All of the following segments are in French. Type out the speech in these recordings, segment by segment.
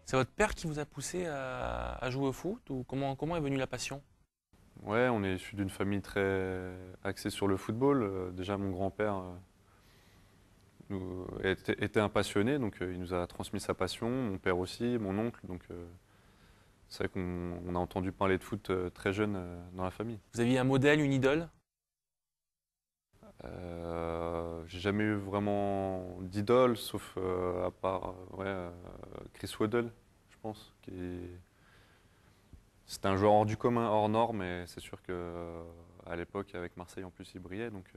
C'est votre père qui vous a poussé à jouer au foot ou comment est venue la passion? Ouais, on est issu d'une famille très axée sur le football. Déjà, mon grand-père était un passionné, donc il nous a transmis sa passion. Mon père aussi, mon oncle. Donc c'est vrai qu'on a entendu parler de foot très jeune dans la famille. Vous aviez un modèle, une idole? J'ai jamais eu vraiment d'idole, sauf à part Chris Waddle, je pense. C'était un joueur hors du commun, hors norme, mais c'est sûr que à l'époque, avec Marseille en plus, il brillait. Donc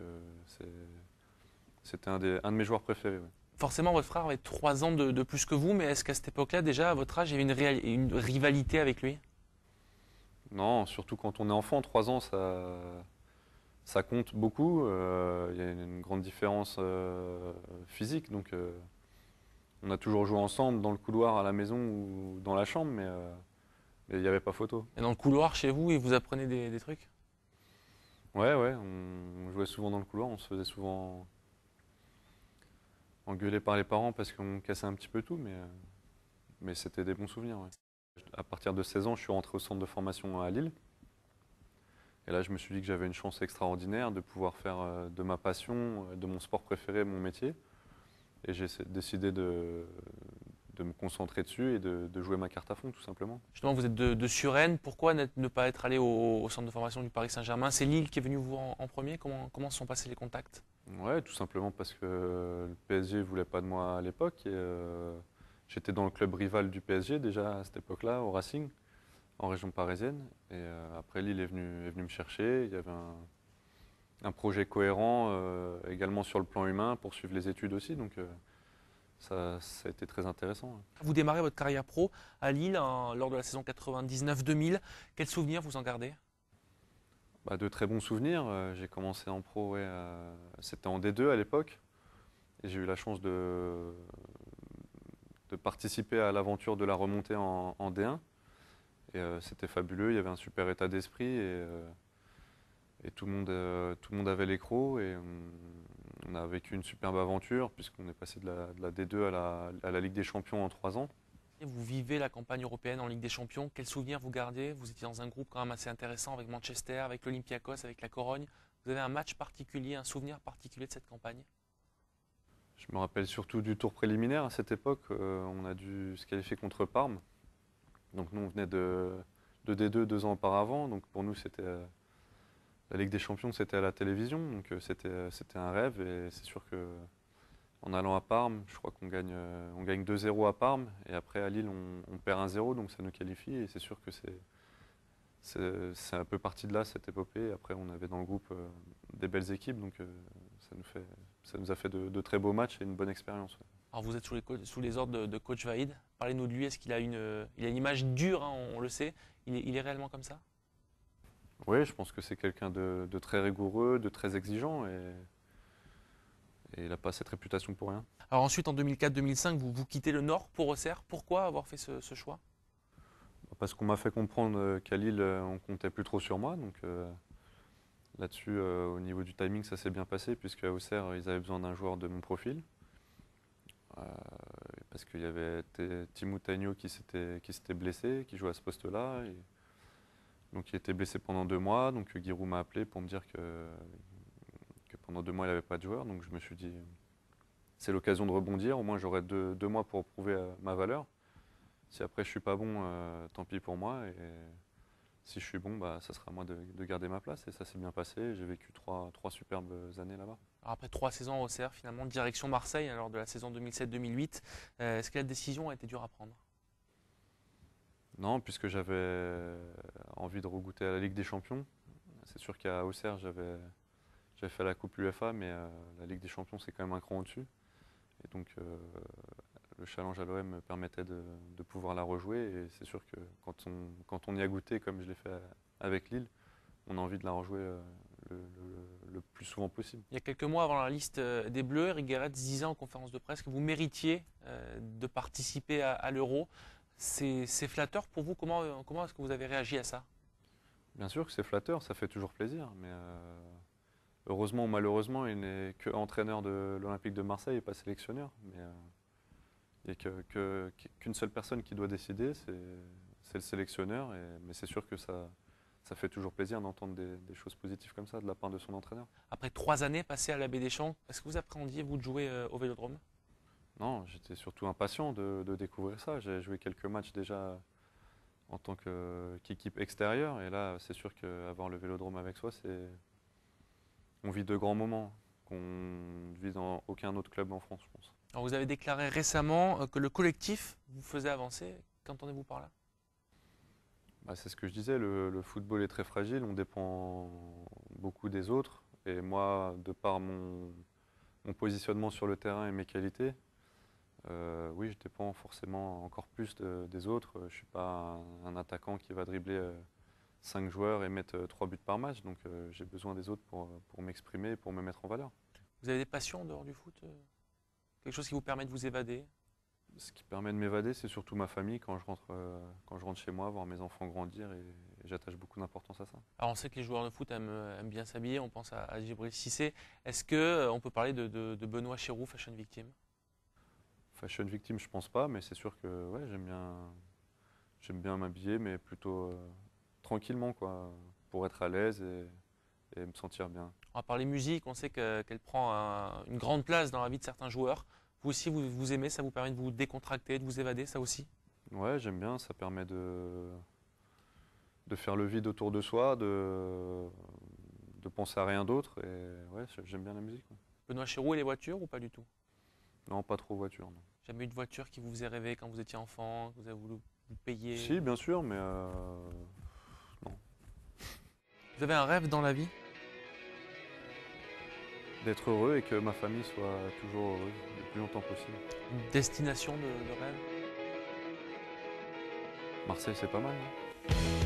c'était un de mes joueurs préférés. Ouais. Forcément, votre frère avait 3 ans de plus que vous, mais est-ce qu'à cette époque-là, déjà, à votre âge, il y avait une rivalité avec lui? Non, surtout quand on est enfant, 3 ans, ça compte beaucoup. Il y a une grande différence physique. Donc on a toujours joué ensemble dans le couloir à la maison ou dans la chambre, mais il n'y avait pas photo. Et dans le couloir chez vous, il vous apprenait des trucs? Ouais, ouais, on jouait souvent dans le couloir, on se faisait souvent engueuler par les parents parce qu'on cassait un petit peu tout, mais c'était des bons souvenirs. Ouais. À partir de 16 ans, je suis rentré au centre de formation à Lille. Et là, je me suis dit que j'avais une chance extraordinaire de pouvoir faire de ma passion, de mon sport préféré, mon métier. Et j'ai décidé de me concentrer dessus et de jouer ma carte à fond, tout simplement. Justement, vous êtes de Suresnes. Pourquoi ne pas être allé au centre de formation du Paris Saint-Germain? C'est Lille qui est venu vous voir en premier. Comment se sont passés les contacts? Ouais, tout simplement parce que le PSG ne voulait pas de moi à l'époque. Et j'étais dans le club rival du PSG déjà à cette époque-là, au Racing, en région parisienne. Et après, Lille est venu me chercher. Il y avait un projet cohérent également sur le plan humain pour suivre les études aussi. Donc ça a été très intéressant. Vous démarrez votre carrière pro à Lille lors de la saison 99-2000. Quels souvenirs vous en gardez? Bah, de très bons souvenirs. J'ai commencé en pro, ouais, c'était en D2 à l'époque. Et j'ai eu la chance de participer à l'aventure de la remontée en D1. Et c'était fabuleux, il y avait un super état d'esprit et tout le monde avait les crocs et on a vécu une superbe aventure puisqu'on est passé de la D2 à la Ligue des Champions en 3 ans. Vous vivez la campagne européenne en Ligue des Champions. Quels souvenirs vous gardez? Vous étiez dans un groupe quand même assez intéressant avec Manchester, avec l'Olympiakos, avec la Corogne. Vous avez un match particulier, un souvenir particulier de cette campagne? Je me rappelle surtout du tour préliminaire à cette époque. On a dû se qualifier contre Parme. Donc nous on venait de D2 2 ans auparavant. Donc pour nous c'était la Ligue des Champions, c'était à la télévision. Donc c'était un rêve et c'est sûr que en allant à Parme, je crois qu'on gagne 2-0 à Parme et après à Lille on perd 1-0 donc ça nous qualifie et c'est sûr que c'est un peu parti de là cette épopée. Après on avait dans le groupe des belles équipes donc ça nous a fait de très beaux matchs et une bonne expérience. Ouais. Alors vous êtes sous les ordres de coach Vaïd. Parlez-nous de lui. Est-ce qu'il a il a une image dure, hein, on le sait. Il est réellement comme ça? Oui, je pense que c'est quelqu'un de très rigoureux, de très exigeant et il n'a pas cette réputation pour rien. Alors ensuite, en 2004-2005, vous quittez le Nord pour Auxerre. Pourquoi avoir fait ce choix? Parce qu'on m'a fait comprendre qu'à Lille, on comptait plus trop sur moi. Donc là-dessus, au niveau du timing, ça s'est bien passé, puisque à Auxerre, ils avaient besoin d'un joueur de mon profil. Euh, Parce qu'il y avait Timo Taigno qui s'était blessé, qui jouait à ce poste-là. Donc il était blessé pendant 2 mois. Donc Giroud m'a appelé pour me dire que pendant 2 mois, il n'avait pas de joueur. Donc je me suis dit, c'est l'occasion de rebondir. Au moins, j'aurai 2 mois pour prouver ma valeur. Si après je suis pas bon, tant pis pour moi. Et si je suis bon, bah, ça sera à moi de garder ma place. Et ça s'est bien passé. J'ai vécu trois superbes années là-bas. Alors après 3 saisons à Auxerre, finalement, direction Marseille, lors de la saison 2007-2008. Est-ce que la décision a été dure à prendre? Non, puisque j'avais envie de regoûter à la Ligue des Champions. C'est sûr qu'à Auxerre, j'avais fait la Coupe UEFA, mais la Ligue des Champions, c'est quand même un cran au-dessus. Et donc, le challenge à l'OM me permettait de pouvoir la rejouer. Et c'est sûr que quand on y a goûté, comme je l'ai fait avec Lille, on a envie de la rejouer le plus souvent possible. Il y a quelques mois, avant la liste des Bleus, Eric Guéret disait en conférence de presse que vous méritiez de participer à l'Euro. C'est flatteur pour vous? Comment est-ce que vous avez réagi à ça? Bien sûr que c'est flatteur, ça fait toujours plaisir, mais heureusement ou malheureusement, il n'est que entraîneur de l'Olympique de Marseille et pas sélectionneur. Mais Il n'y a qu'une seule personne qui doit décider, c'est le sélectionneur. Mais c'est sûr que ça fait toujours plaisir d'entendre des choses positives comme ça de la part de son entraîneur. Après 3 années passées à la Baie des Champs, est-ce que vous appréhendiez, vous, de jouer au Vélodrome? Non, j'étais surtout impatient de découvrir ça. J'ai joué quelques matchs déjà en tant qu'équipe extérieure. Et là, c'est sûr qu'avoir le Vélodrome avec soi, on vit de grands moments qu'on ne vit dans aucun autre club en France, je pense. Alors, vous avez déclaré récemment que le collectif vous faisait avancer. Qu'entendez-vous par là? Bah, c'est ce que je disais, le football est très fragile, on dépend beaucoup des autres. Et moi, de par mon positionnement sur le terrain et mes qualités, oui, je dépends forcément encore plus des autres. Je ne suis pas un attaquant qui va dribbler 5 joueurs et mettre 3 buts par match. Donc j'ai besoin des autres pour m'exprimer et pour me mettre en valeur. Vous avez des passions en dehors du foot? Quelque chose qui vous permet de vous évader? Ce qui permet de m'évader, c'est surtout ma famille quand je rentre chez moi, voir mes enfants grandir et j'attache beaucoup d'importance à ça. Alors on sait que les joueurs de foot aiment bien s'habiller, on pense à Djibril Cissé. Est-ce qu'on peut parler de Benoît Chéroux, fashion victim? Fashion victime, je pense pas, mais c'est sûr que ouais, j'aime bien m'habiller, mais plutôt tranquillement, quoi, pour être à l'aise et me sentir bien. On va parler musique, on sait qu'elle prend une grande place dans la vie de certains joueurs. Vous aussi, vous aimez, ça vous permet de vous décontracter, de vous évader, ça aussi? Ouais, j'aime bien, ça permet de faire le vide autour de soi, de penser à rien d'autre, et ouais, j'aime bien la musique. Ouais. Benoît Chéroux et les voitures ou pas du tout? Non, pas trop voiture, non. Jamais eu de voiture qui vous faisait rêver quand vous étiez enfant, que vous avez voulu vous payer? Si, bien sûr, mais non. Vous avez un rêve dans la vie? D'être heureux et que ma famille soit toujours heureuse le plus longtemps possible. Une destination de rêve? Marseille, c'est pas mal, non?